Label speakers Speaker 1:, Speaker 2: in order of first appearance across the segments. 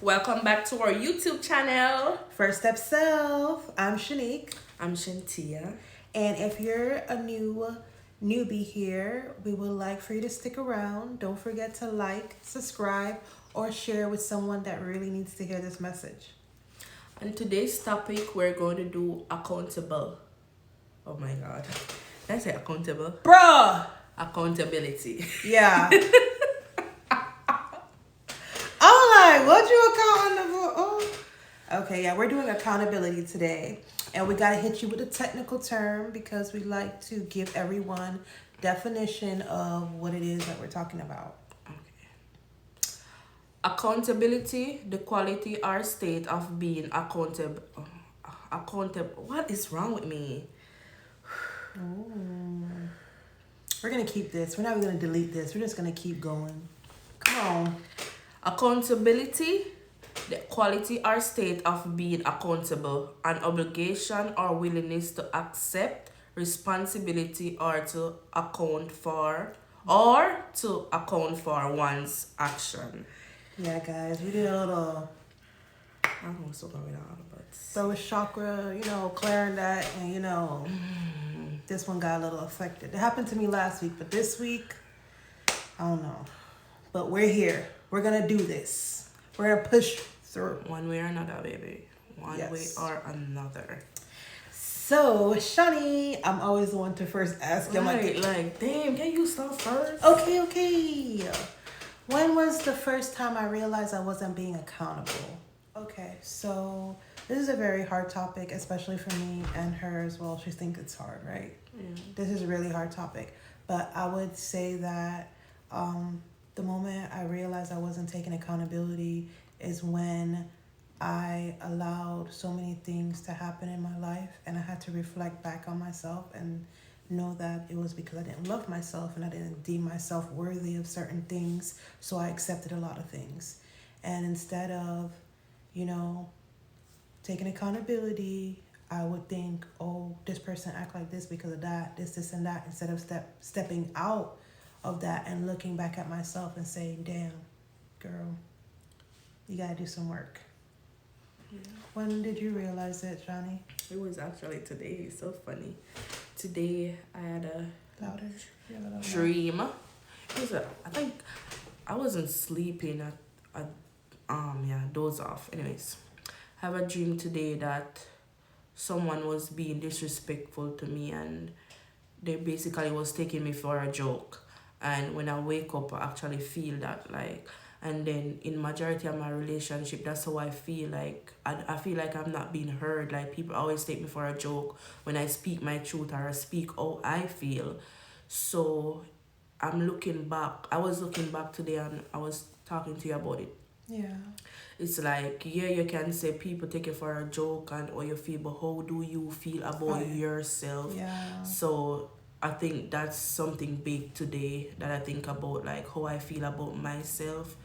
Speaker 1: Welcome back to our YouTube channel.
Speaker 2: First Step Self. I'm Shanique.
Speaker 1: I'm Shantia.
Speaker 2: And if you're a newbie here, we would like for you to stick around. Don't forget to like, subscribe, or share with someone that really needs to hear this message.
Speaker 1: And today's topic, we're going to do accountable. Oh my God. Did I say accountable?
Speaker 2: Bruh!
Speaker 1: Accountability.
Speaker 2: Yeah. I'm like, what you accountable? Oh. Okay, yeah, we're doing accountability today. And we got to hit you with a technical term because we like to give everyone definition of what it is that we're talking about.
Speaker 1: Okay. Accountability, the quality or state of being accountable. Accountable. What is wrong with me?
Speaker 2: Ooh. We're going to keep this. We're not going to delete this. We're just going to keep going. Come on.
Speaker 1: Accountability, the quality or state of being accountable, an obligation or willingness to accept responsibility or to account for one's action.
Speaker 2: Yeah, guys, we did a little
Speaker 1: I don't know what's going on, but
Speaker 2: throw a chakra, clearing that, and this one got a little affected. It happened to me last week, but this week, I don't know. But we're here. We're gonna do this. We're gonna push through.
Speaker 1: one way or another, baby. One
Speaker 2: Yes.
Speaker 1: way or another.
Speaker 2: So, Shani, I'm always the one to first ask. I'm
Speaker 1: Like, damn, can you start first?
Speaker 2: Okay. When was the first time I realized I wasn't being accountable? Okay, so this is a very hard topic, especially for me and her as well. She thinks it's hard, right?
Speaker 1: Yeah.
Speaker 2: This is a really hard topic. But I would say that the moment I realized I wasn't taking accountability is when I allowed so many things to happen in my life, and I had to reflect back on myself and know that it was because I didn't love myself and I didn't deem myself worthy of certain things, so I accepted a lot of things. And instead of, taking accountability, I would think, oh, this person act like this because of that, this and that, instead of stepping out of that and looking back at myself and saying, damn, girl, you gotta do some work.
Speaker 1: Yeah.
Speaker 2: When did you realize it, Johnny?
Speaker 1: It was actually today. It's so funny. Today I had a
Speaker 2: Louder? Yeah, louder.
Speaker 1: dream. I think I wasn't sleeping. Doze off. Anyways, I have a dream today that someone was being disrespectful to me, and they basically was taking me for a joke. And when I wake up, I actually feel that, like, and then in majority of my relationship, that's how I feel. Like I feel like I'm not being heard. Like, people always take me for a joke when I speak my truth or I speak how I feel. So I was looking back today, and I was talking to you about it.
Speaker 2: Yeah.
Speaker 1: It's like, yeah, you can say people take it for a joke and how you feel, but how do you feel about yourself?
Speaker 2: Yeah.
Speaker 1: So I think that's something big today that I think about, like how I feel about myself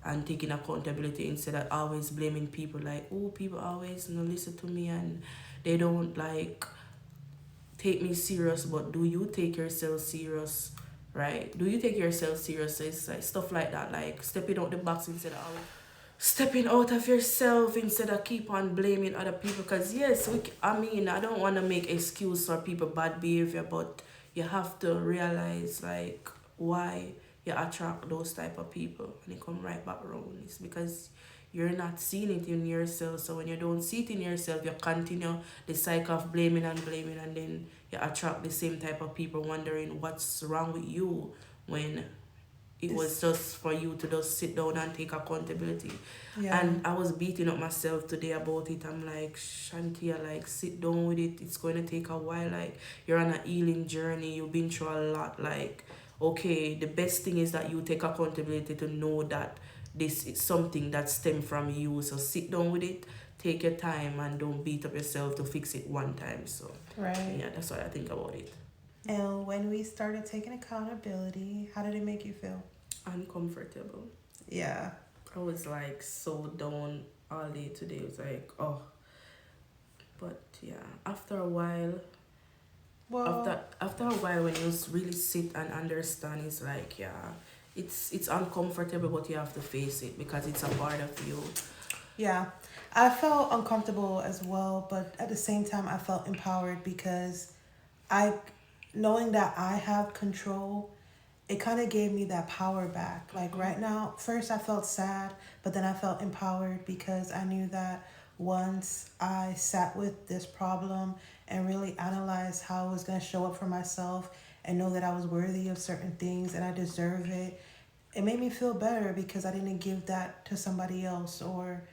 Speaker 1: and taking accountability instead of always blaming people, like, oh, people always listen to me and they don't like take me serious. But do you take yourself serious? Right? Do you take yourself serious? So it's like stuff like that, like stepping out the box instead of always stepping out of yourself instead of keep on blaming other people. Because yes, I don't want to make excuse for people bad behavior, but you have to realize, like, why you attract those type of people and it come right back around. It's because you're not seeing it in yourself. So when you don't see it in yourself, you continue the cycle of blaming, and then you attract the same type of people wondering what's wrong with you, when it was just for you to just sit down and take accountability.
Speaker 2: Yeah.
Speaker 1: And I was beating up myself today about it. I'm like, Shantia, like, sit down with it. It's going to take a while. Like, you're on a healing journey. You've been through a lot. Like, okay, the best thing is that you take accountability to know that this is something that stems from you. So sit down with it. Take your time and don't beat up yourself to fix it one time. So,
Speaker 2: Right.
Speaker 1: yeah, that's what I think about it.
Speaker 2: And when we started taking accountability, how did it make you feel?
Speaker 1: Uncomfortable.
Speaker 2: Yeah.
Speaker 1: I was like so down all day today. It was like, oh. But yeah, after a while,
Speaker 2: Well,
Speaker 1: after a while, when you really sit and understand, it's like, yeah, it's uncomfortable, but you have to face it because it's a part of you.
Speaker 2: Yeah, I felt uncomfortable as well, but at the same time, I felt empowered because I, knowing that I have control, it kind of gave me that power back. Like right now, first I felt sad, but then I felt empowered because I knew that once I sat with this problem and really analyzed how I was going to show up for myself and know that I was worthy of certain things and I deserve it, it made me feel better because I didn't give that to somebody else or,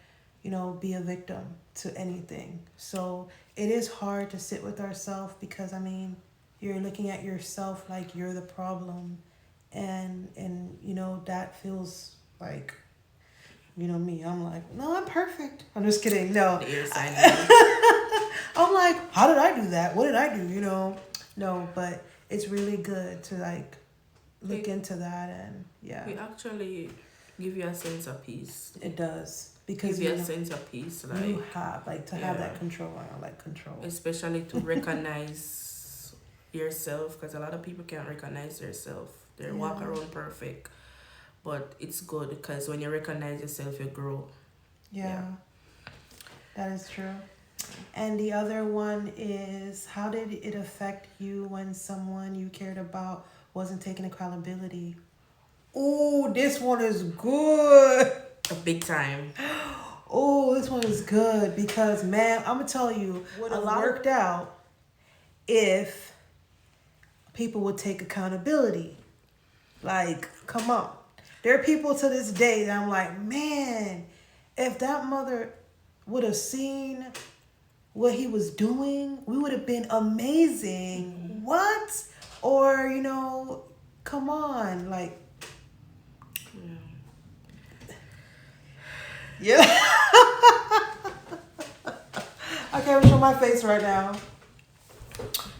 Speaker 2: be a victim to anything. So it is hard to sit with ourselves because, I mean, you're looking at yourself like you're the problem, and that feels like, me, I'm like, no, I'm perfect. I'm just kidding. No,
Speaker 1: The ear sign.
Speaker 2: I'm like, how did I do that? What did I do? No, but it's really good to like look into that, and yeah,
Speaker 1: It actually give you a sense of peace.
Speaker 2: it does because
Speaker 1: Give you a sense of peace, like
Speaker 2: you have like to have that
Speaker 1: yeah.
Speaker 2: control. I like control.
Speaker 1: Especially to recognize yourself, because a lot of people can't recognize themselves. They walk
Speaker 2: Yeah.
Speaker 1: around perfect, but it's good because when you recognize yourself, you grow.
Speaker 2: Yeah, that is true. And the other one is, how did it affect you when someone you cared about wasn't taking accountability? Oh, this one is good.
Speaker 1: A big time.
Speaker 2: Oh, this one is good because, man, I'm going to tell you, would have worked out if people would take accountability. Like, come on. There are people to this day that I'm like, man, if that mother would have seen what he was doing, we would have been amazing. Mm-hmm. What? Or, come on. Like, yeah. I can't show my face right now.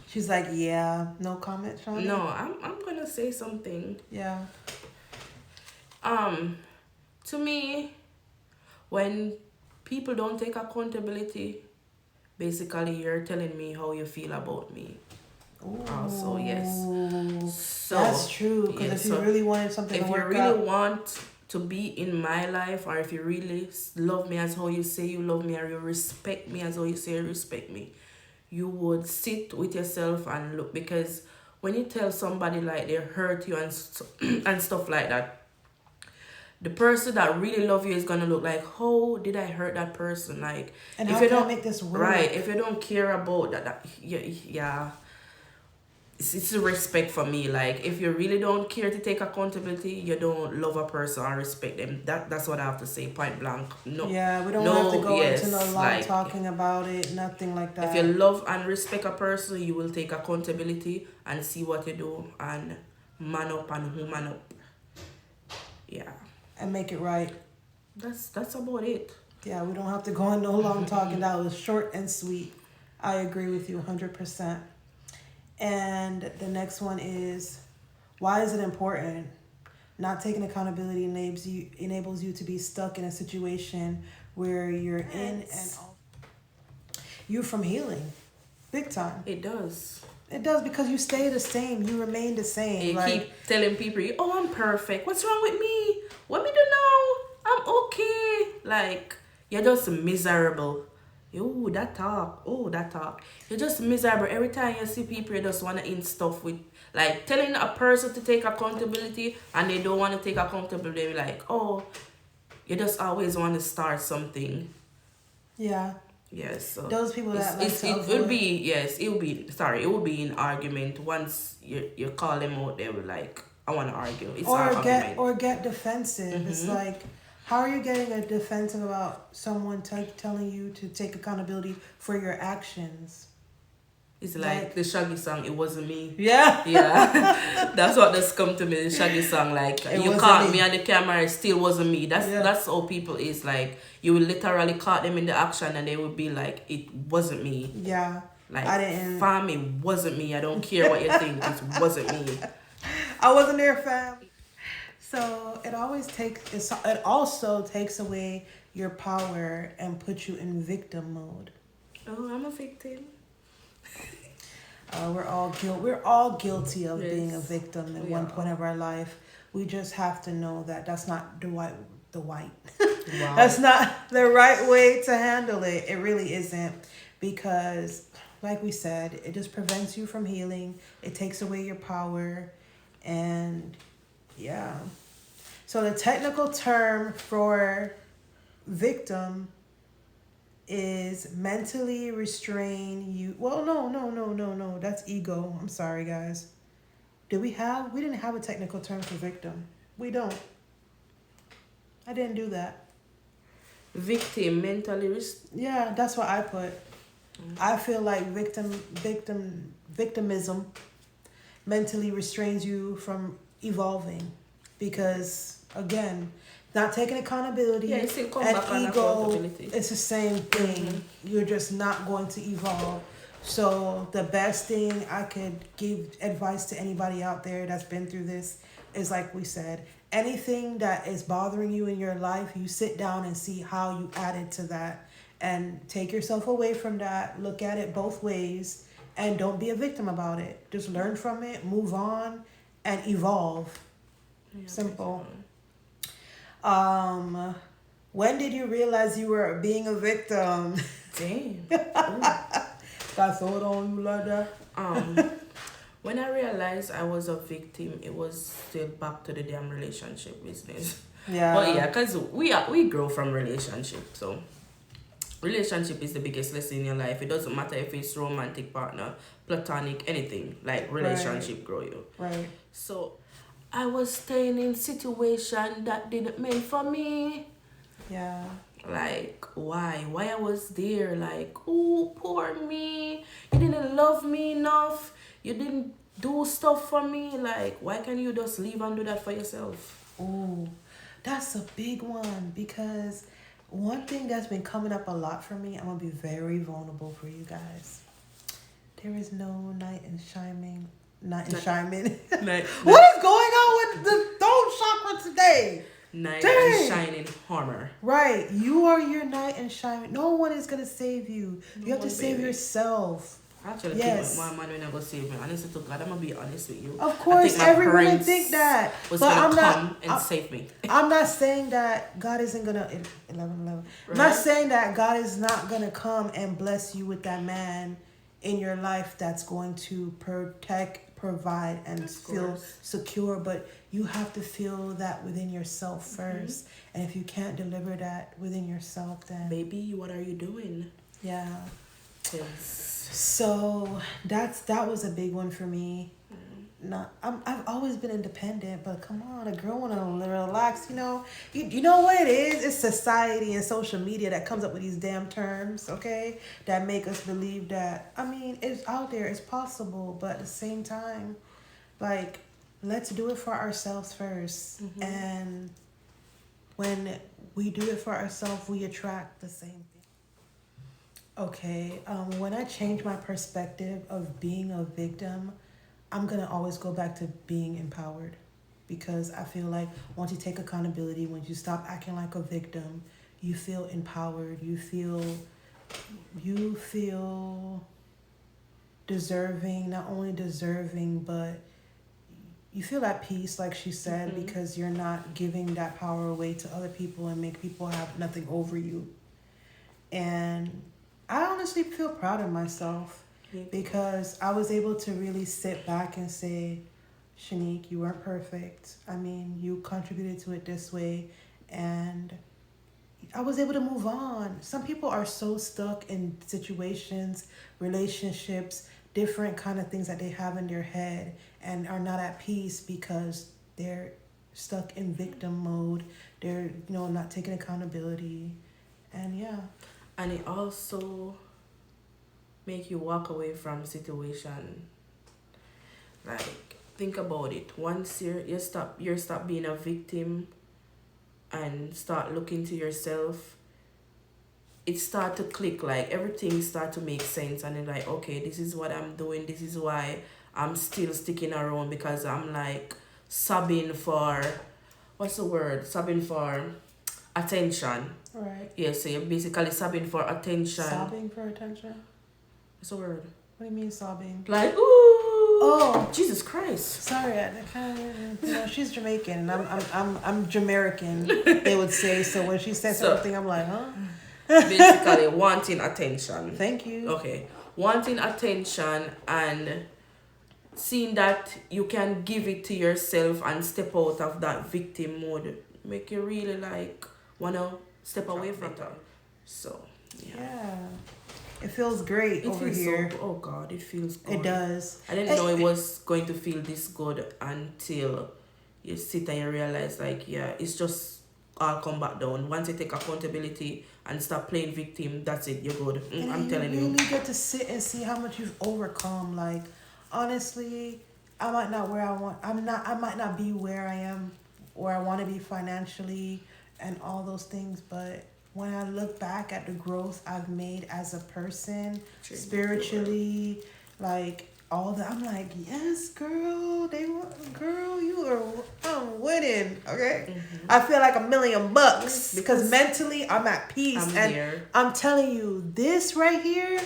Speaker 2: She's like, yeah, no comment, Shawnee?
Speaker 1: No, I'm gonna say something.
Speaker 2: Yeah.
Speaker 1: To me, when people don't take accountability, basically you're telling me how you feel about me.
Speaker 2: Ooh,
Speaker 1: also, yes. So
Speaker 2: that's true. Because if you really wanted something to work out,
Speaker 1: if you really want to be in my life, or if you really love me as how you say you love me, or you respect me as how you say you respect me, you would sit with yourself and look. Because when you tell somebody like they hurt you and and stuff like that, the person that really love you is gonna look like, how did I hurt that person? Like,
Speaker 2: and
Speaker 1: if
Speaker 2: how
Speaker 1: you
Speaker 2: can I
Speaker 1: don't
Speaker 2: make this work?
Speaker 1: right, if you don't care about that yeah. It's a respect for me. Like, if you really don't care to take accountability, you don't love a person or respect them. That's what I have to say, point blank. No.
Speaker 2: Yeah, we don't have to go into no long talking about it, nothing like that.
Speaker 1: If you love and respect a person, you will take accountability and see what you do and man up and woman up. Yeah.
Speaker 2: And make it right.
Speaker 1: That's about it.
Speaker 2: Yeah, we don't have to go in no long talking. That was short and sweet. I agree with you 100%. And the next one is, why is it important? Not taking accountability enables you to be stuck in a situation where you're in and you from healing. Big time.
Speaker 1: It does.
Speaker 2: It does, because you stay the same. You remain the same.
Speaker 1: You keep telling people, oh, I'm perfect. What's wrong with me? What me do now? I'm okay. Like, you're just miserable. Oh, that talk. You're just miserable. Every time you see people, you just want to end stuff with, like, telling a person to take accountability and they don't want to take accountability. They're like, oh, you just always want to start something.
Speaker 2: Yeah.
Speaker 1: Yes. So
Speaker 2: those people that like to avoid.
Speaker 1: It would be an argument. Once you call them out, they will like, I want to argue. It's
Speaker 2: get defensive. Mm-hmm. It's like, how are you getting a defensive about someone telling you to take accountability for your actions?
Speaker 1: It's like the Shaggy song, It Wasn't Me.
Speaker 2: Yeah.
Speaker 1: Yeah. That's what just come to me, the Shaggy song. Like, you caught me on the camera, it still wasn't me. That's how people is. Like, you will literally caught them in the action and they would be like, it wasn't me.
Speaker 2: Yeah.
Speaker 1: Like, fam, it wasn't me. I don't care what you think. It wasn't me.
Speaker 2: I wasn't there, fam. So it also takes away your power and puts you in victim mode.
Speaker 1: Oh, I'm a victim.
Speaker 2: We're all guilty of being a victim at one point of our life. We just have to know that that's not the white.
Speaker 1: Wow.
Speaker 2: That's not the right way to handle it. It really isn't, because like we said, it just prevents you from healing. It takes away your power, and yeah. So the technical term for victim is mentally restrain you. Well, no. That's ego. I'm sorry, guys. We didn't have a technical term for victim. We don't. I didn't do that.
Speaker 1: Victim, mentally
Speaker 2: Yeah, that's what I put. I feel like victimism mentally restrains you from evolving, because again, not taking accountability
Speaker 1: Yeah, it still come
Speaker 2: and
Speaker 1: back on
Speaker 2: ego,
Speaker 1: accountability.
Speaker 2: it's the same thing. You're just not going to evolve. So the best thing I could give advice to anybody out there that's been through this is, like we said, anything that is bothering you in your life, you sit down and see how you added to that, and take yourself away from that. Look at it both ways, and don't be a victim about it. Just learn from it, move on, and evolve.
Speaker 1: Yeah,
Speaker 2: Simple. When did you realize you were being a victim?
Speaker 1: Damn.
Speaker 2: Got thought on you like that?
Speaker 1: When I realized I was a victim, it was still back to the damn relationship business.
Speaker 2: Yeah.
Speaker 1: But yeah, because we grow from relationship. So relationship is the biggest lesson in your life. It doesn't matter if it's romantic partner, platonic, anything. Like relationship grow you.
Speaker 2: Right.
Speaker 1: So I was staying in situation that didn't mean for me.
Speaker 2: Yeah.
Speaker 1: Like, why I was there, like, oh, poor me, you didn't love me enough, you didn't do stuff for me. Like, why can't you just leave and do that for yourself?
Speaker 2: Ooh, that's a big one, because one thing that's been coming up a lot for me, I'm gonna be very vulnerable for you guys. There is no knight in shining. What is going on with the throat chakra today?
Speaker 1: Knight in shining armor.
Speaker 2: Right. You are your knight in shining. No one is going to save you.
Speaker 1: No
Speaker 2: you have to
Speaker 1: one,
Speaker 2: save
Speaker 1: baby.
Speaker 2: yourself.
Speaker 1: Actually,
Speaker 2: Yes.
Speaker 1: my man will not go save me. Honestly to God, I'm gonna be honest with you.
Speaker 2: Of course,
Speaker 1: my
Speaker 2: everyone
Speaker 1: prince
Speaker 2: think that.
Speaker 1: was
Speaker 2: But
Speaker 1: gonna
Speaker 2: I'm
Speaker 1: come
Speaker 2: not,
Speaker 1: and save me.
Speaker 2: I'm not saying that God isn't going to... 11. I'm
Speaker 1: Right.
Speaker 2: not saying that God is not going to come and bless you with that man in your life that's going to protect, provide, and feel secure. But you have to feel that within yourself first. And if you can't deliver that within yourself, then...
Speaker 1: Baby, what are you doing?
Speaker 2: Yeah.
Speaker 1: Yes.
Speaker 2: So that was a big one for me. I've always been independent, but come on, a girl wanna relax. You know what it is? It's society and social media that comes up with these damn terms, okay? That make us believe that. I mean, it's out there, it's possible, but at the same time, like, let's do it for ourselves first. And when we do it for ourselves, we attract the same thing. Okay, when I change my perspective of being a victim, I'm going to always go back to being empowered, because I feel like once you take accountability, once you stop acting like a victim, you feel empowered, you feel deserving, not only deserving, but you feel at peace, like she said, because you're not giving that power away to other people and make people have nothing over you. And I honestly feel proud of myself, because I was able to really sit back and say, Shanique, you weren't perfect. I mean, you contributed to it this way, and I was able to move on. Some people are so stuck in situations, relationships, different kind of things that they have in their head, and are not at peace because they're stuck in victim mode. They're, not taking accountability. And yeah.
Speaker 1: And it also make you walk away from situation. Like, think about it. Once you stop being a victim and start looking to yourself, it start to click. Like, everything start to make sense, and then like, okay, this is what I'm doing. This is why I'm still sticking around, because I'm like sobbing for, what's the word? Sobbing for attention.
Speaker 2: Right.
Speaker 1: Yeah, so you're basically sobbing for attention.
Speaker 2: Sobbing for attention?
Speaker 1: What's the word?
Speaker 2: What do you mean sobbing?
Speaker 1: Like, ooh.
Speaker 2: Oh,
Speaker 1: Jesus Christ.
Speaker 2: sorry, she's Jamaican, and I'm Jamaican. They would say so. When she says
Speaker 1: So-
Speaker 2: something, I'm like, huh?
Speaker 1: Basically, wanting attention.
Speaker 2: Thank you.
Speaker 1: Okay. Wanting attention and seeing that you can give it to yourself and step out of that victim mode make you really like wanna step away from it. So
Speaker 2: Yeah. It feels great over
Speaker 1: feels
Speaker 2: here.
Speaker 1: so, oh God, it feels good.
Speaker 2: It does.
Speaker 1: I didn't know it was going to feel this good until you sit and you realize like, yeah, it's just all come back down. Once you take accountability and stop playing victim, that's it, you're good. I'm telling you.
Speaker 2: You really get to sit and see how much you've overcome. Like, honestly, I might not be where I am, where I want to be financially and all those things, but when I look back at the growth I've made as a person, spiritually, like all that, I'm like, yes, girl, I'm winning, okay?
Speaker 1: Mm-hmm.
Speaker 2: I feel like $1 million because mentally I'm at peace. I'm telling you, this right here,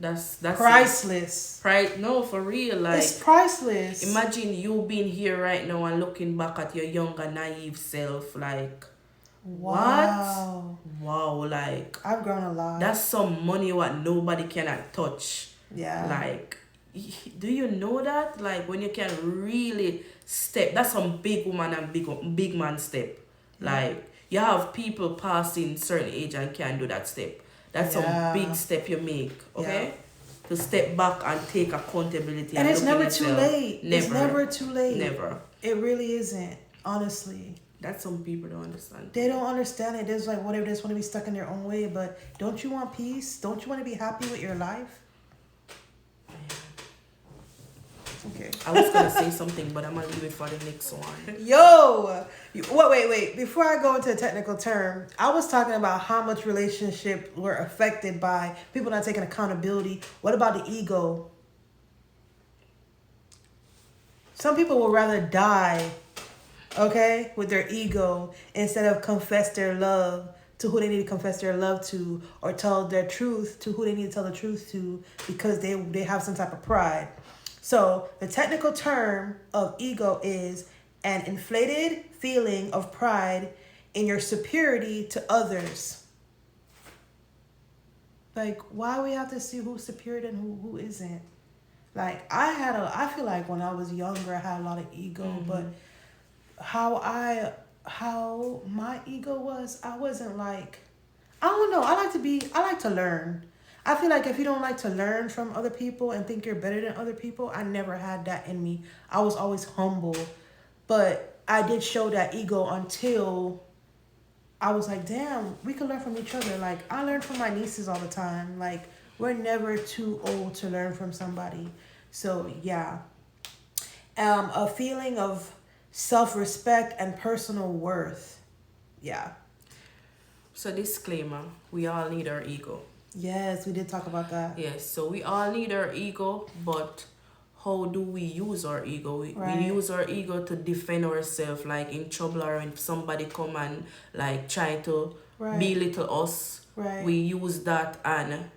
Speaker 1: that's
Speaker 2: priceless.
Speaker 1: Right? No, for real, like
Speaker 2: it's priceless.
Speaker 1: imagine you being here right now and looking back at your younger, naive self, like.
Speaker 2: Wow.
Speaker 1: What? Wow, like
Speaker 2: I've grown a lot.
Speaker 1: that's some money what nobody cannot touch.
Speaker 2: Yeah.
Speaker 1: Like, do you know that? Like when you can really step, that's some big woman and big man step. Like you have people passing certain age and can't do that step. That's some big step you make. Okay. Yeah. To step back and take accountability.
Speaker 2: And it's never too late.
Speaker 1: Never.
Speaker 2: It's never too late.
Speaker 1: Never.
Speaker 2: It really isn't. Honestly.
Speaker 1: That some people don't understand.
Speaker 2: They don't understand it. There's like whatever, they just want to be stuck in their own way. But don't you want peace? Don't you want to be happy with your life? Okay.
Speaker 1: I was gonna say something, but I'm gonna leave it for the next one.
Speaker 2: Yo, wait. Before I go into a technical term, I was talking about how much relationships were affected by people not taking accountability. What about the ego? Some people would rather die, okay, with their ego instead of confess their love to who they need to confess their love to, or tell their truth to who they need to tell the truth to, because they have some type of pride. So the technical term of ego is an inflated feeling of pride in your superiority to others. Like, why we have to see who's superior and who isn't? Like, I feel like when I was younger, I had a lot of ego, but how my ego was, I wasn't like, I don't know. I like to learn. I feel like if you don't like to learn from other people and think you're better than other people, I never had that in me. I was always humble, but I did show that ego until I was like, damn, we can learn from each other. Like, I learn from my nieces all the time. Like, we're never too old to learn from somebody. So yeah, a feeling of self-respect and personal worth. Yeah.
Speaker 1: So disclaimer, we all need our ego.
Speaker 2: Yes, we did talk about that.
Speaker 1: Yes, so we all need our ego, but how do we use our ego? We use our ego to defend ourselves, like in trouble, or if somebody come and like try to belittle us.
Speaker 2: Right.
Speaker 1: We use that and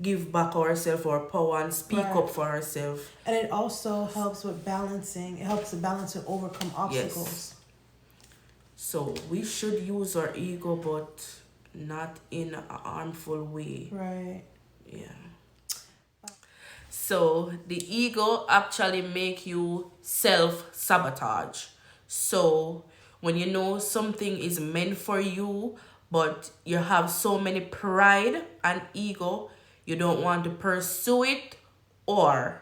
Speaker 1: give back ourselves our power and speak up for ourselves.
Speaker 2: And it also helps with balancing. It helps to balance and overcome obstacles.
Speaker 1: Yes. So we should use our ego, but not in a harmful way.
Speaker 2: Right.
Speaker 1: Yeah. So the ego actually make you self-sabotage. So when you know something is meant for you, but you have so many pride and ego, you don't want to pursue it, or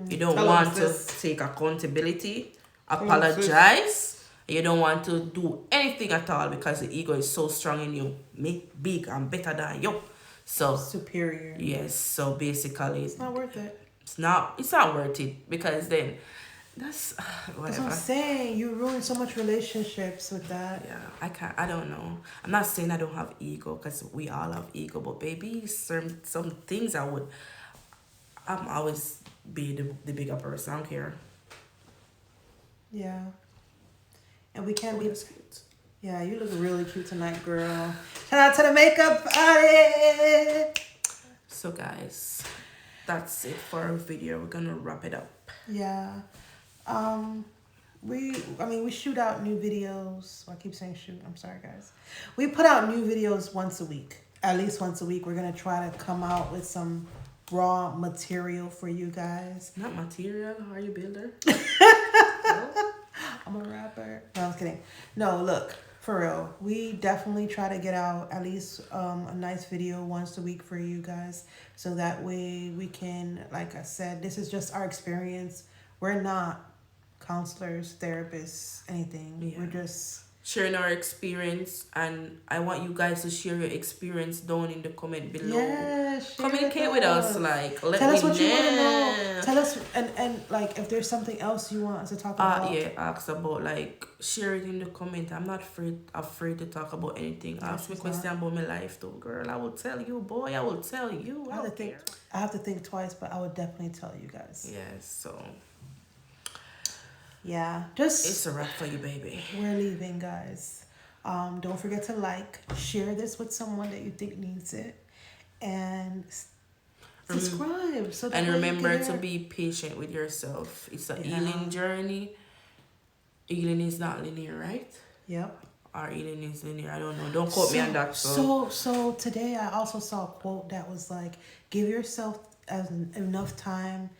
Speaker 1: you don't want to take accountability, apologize. You don't want to do anything at all because the ego is so strong in you. Me big and better than you. So
Speaker 2: superior.
Speaker 1: Yes. So basically,
Speaker 2: it's not worth it.
Speaker 1: It's not worth it, because then that's whatever.
Speaker 2: That's what I'm saying. You ruin so much relationships with that.
Speaker 1: Yeah, I don't know. I'm not saying I don't have ego, because we all have ego, but baby, some things I'm always be the bigger person. I don't care.
Speaker 2: Yeah. And we can't be. Cute. Yeah, you look really cute tonight, girl. Shout out to the makeup artist.
Speaker 1: So guys, that's it for our video. We're gonna wrap it up.
Speaker 2: Yeah. We shoot out new videos. I keep saying shoot. I'm sorry, guys. We put out new videos once a week. At least once a week. We're going to try to come out with some raw material for you guys.
Speaker 1: Not material. Are you a builder?
Speaker 2: I'm a rapper. No, I'm kidding. No, look, for real. We definitely try to get out at least a nice video once a week for you guys. So that way we can, like I said, this is just our experience. We're not counselors, therapists, anything.
Speaker 1: Yeah.
Speaker 2: We're just
Speaker 1: sharing our experience, and I want you guys to share your experience down in the comment below.
Speaker 2: yeah,
Speaker 1: Communicate with us, like let
Speaker 2: tell
Speaker 1: me
Speaker 2: us what you want to know.
Speaker 1: know.
Speaker 2: Tell us and like if there's something else you want us to talk about.
Speaker 1: Yeah, ask about, like, share it in the comment. I'm not afraid to talk about anything. Ask me question about my life though, girl. I will tell you, boy. I will tell you.
Speaker 2: I have to think twice, but I would definitely tell you guys.
Speaker 1: Yes, so
Speaker 2: yeah,
Speaker 1: it's a wrap for you, baby.
Speaker 2: We're leaving, guys. Don't forget to share this with someone that you think needs it, and subscribe. So
Speaker 1: and remember to be patient with yourself. It's a healing journey. Healing is not linear, right?
Speaker 2: Yep.
Speaker 1: Or healing is linear. I don't know. Don't quote me on that.
Speaker 2: So today I also saw a quote that was like, give yourself enough time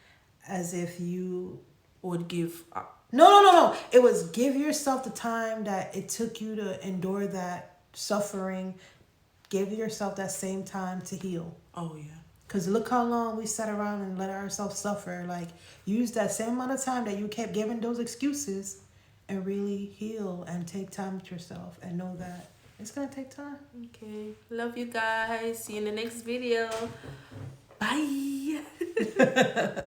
Speaker 2: as if you
Speaker 1: would give.
Speaker 2: No. It was give yourself the time that it took you to endure that suffering. Give yourself that same time to heal.
Speaker 1: Oh, yeah.
Speaker 2: Because look how long we sat around and let ourselves suffer. Like, use that same amount of time that you kept giving those excuses and really heal and take time with yourself and know that it's going to take time.
Speaker 1: Okay. Love you guys. See you in the next video. Bye.